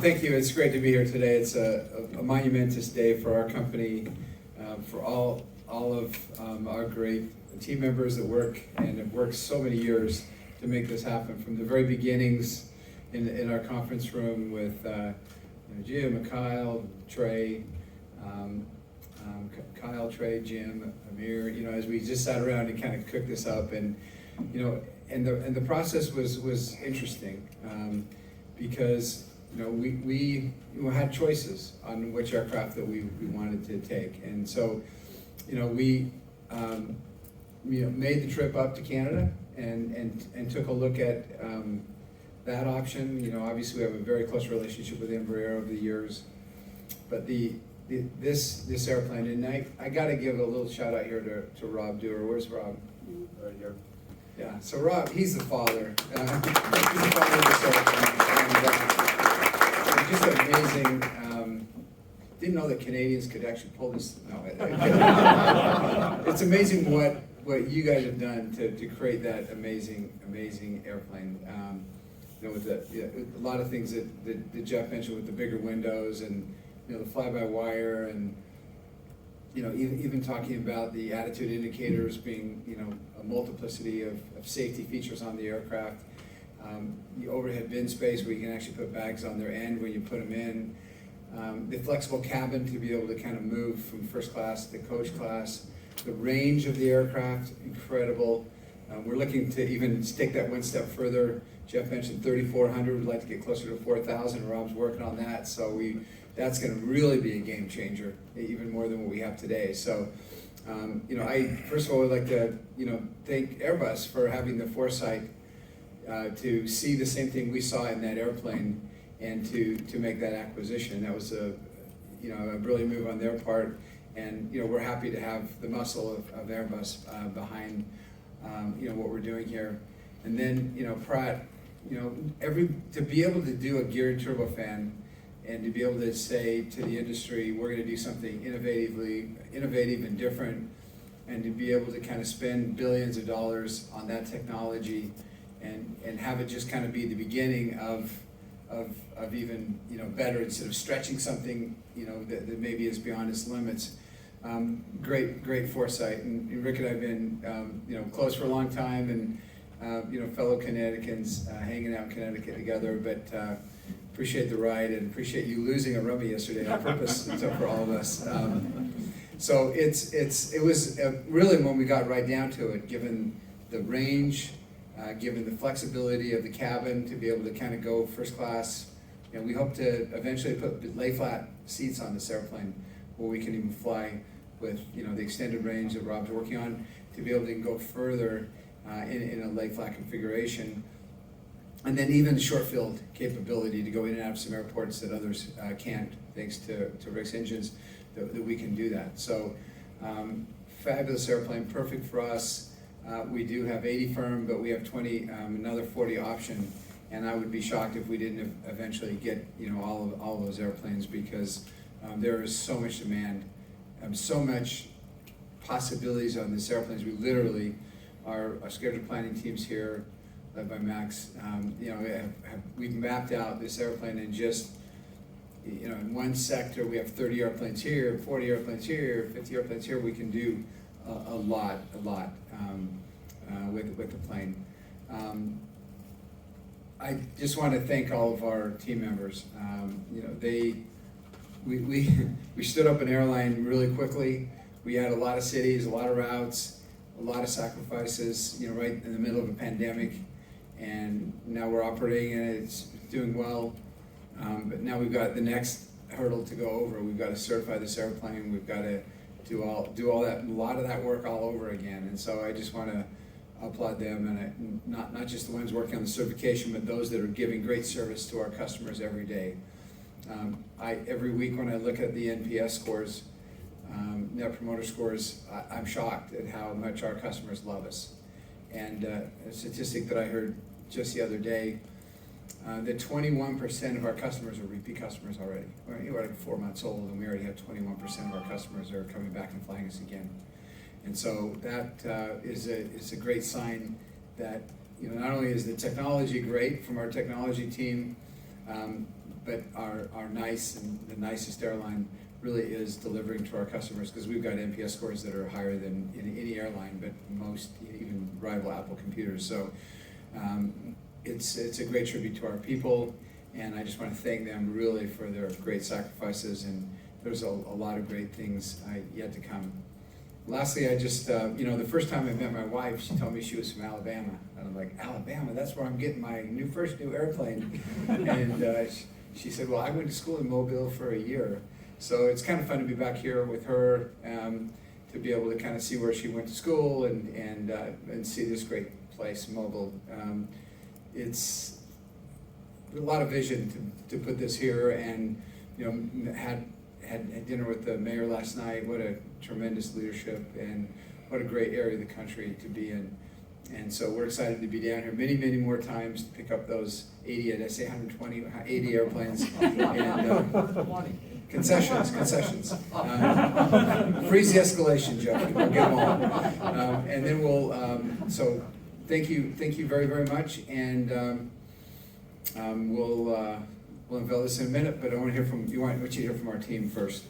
thank you. It's great to be here today. It's a monumentous day for our company, for all of our great team members that work and have worked so many years to make this happen. From the very beginnings in our conference room with Jim, Kyle, Trey, Jim, Amir. As we just sat around and kind of cooked this up, and the process was interesting because we had choices on which aircraft that we wanted to take, and so we made the trip up to Canada and took a look at that option. Obviously we have a very close relationship with Embraer over the years, but this airplane, and I got to give a little shout out here to Rob Dewar. Where's Rob? Right here. Yeah, so Rob, he's the father. He's the father of this airplane. And, just amazing. Didn't know that Canadians could actually pull this. No, it's amazing what you guys have done to create that amazing airplane. With a lot of things that Jeff mentioned with the bigger windows and the fly-by-wire, and even talking about the attitude indicators being a multiplicity of safety features on the aircraft. The overhead bin space where you can actually put bags on their end when you put them in. The flexible cabin to be able to kind of move from first class to coach class. The range of the aircraft, incredible. We're looking to even take that one step further. Jeff mentioned 3,400. We'd like to get closer to 4,000. Rob's working on that. So that's going to really be a game changer, even more than what we have today. So, I first of all would like to, thank Airbus for having the foresight to see the same thing we saw in that airplane and to make that acquisition. That was a brilliant move on their part, and we're happy to have the muscle of Airbus behind what we're doing here. And then Pratt, to be able to do a geared turbofan and to be able to say to the industry, we're going to do something innovative and different, and to be able to kind of spend billions of dollars on that technology and have it just kind of be the beginning of even better, instead of stretching something that maybe is beyond its limits. Great foresight, and Rick and I have been close for a long time, and fellow Connecticutans, hanging out in Connecticut together, but appreciate the ride and appreciate you losing a rummy yesterday on purpose for all of us. So it was really, when we got right down to it, given the range, given the flexibility of the cabin to be able to kind of go first class, we hope to eventually put lay flat seats on this airplane where we can even fly with the extended range that Rob's working on, to be able to go further in a lay flat configuration. And then even short field capability to go in and out of some airports that others can't, thanks to Rick's engines, that we can do that. So fabulous airplane, perfect for us. We do have 80 firm, but we have 20, another 40 option, and I would be shocked if we didn't eventually get all of those airplanes, because there is so much demand, so much possibilities on these airplanes. We literally, our schedule planning teams here, led by Max, we've mapped out this airplane in just, in one sector we have 30 airplanes here, 40 airplanes here, 50 airplanes here. We can do a lot with the plane. I just want to thank all of our team members. We stood up an airline really quickly. We had a lot of cities, a lot of routes, a lot of sacrifices, right in the middle of a pandemic. And now we're operating and it's doing well. But now we've got the next hurdle to go over. We've got to certify this airplane. We've got to do all that, a lot of that work all over again. And so I just want to applaud them, and not just the ones working on the certification, but those that are giving great service to our customers every day. Every week when I look at the NPS scores, Net Promoter Scores, I'm shocked at how much our customers love us. And a statistic that I heard just the other day, that 21% of our customers are repeat customers already. We're like 4 months old, and we already have 21% of our customers are coming back and flying us again. And so that is a great sign that not only is the technology great from our technology team, but our nice and the nicest airline really is delivering to our customers, because we've got NPS scores that are higher than any airline, but most, even rival Apple computers. So it's a great tribute to our people, and I just want to thank them really for their great sacrifices, and there's a lot of great things yet to come. Lastly, I just, the first time I met my wife, she told me she was from Alabama. And I'm like, Alabama, that's where I'm getting my first new airplane. And she said, well, I went to school in Mobile for a year. So it's kind of fun to be back here with her, to be able to kind of see where she went to school and see this great place, Mobile. It's a lot of vision to put this here, and had dinner with the mayor last night. What a tremendous leadership, and what a great area of the country to be in. And so we're excited to be down here many, many more times to pick up those 80, did I say 120, 80 airplanes. And concessions. Freeze the escalation, Jeff, we'll get them all. And then so thank you very, very much. And we'll unveil this in a minute, but I want you to hear from our team first.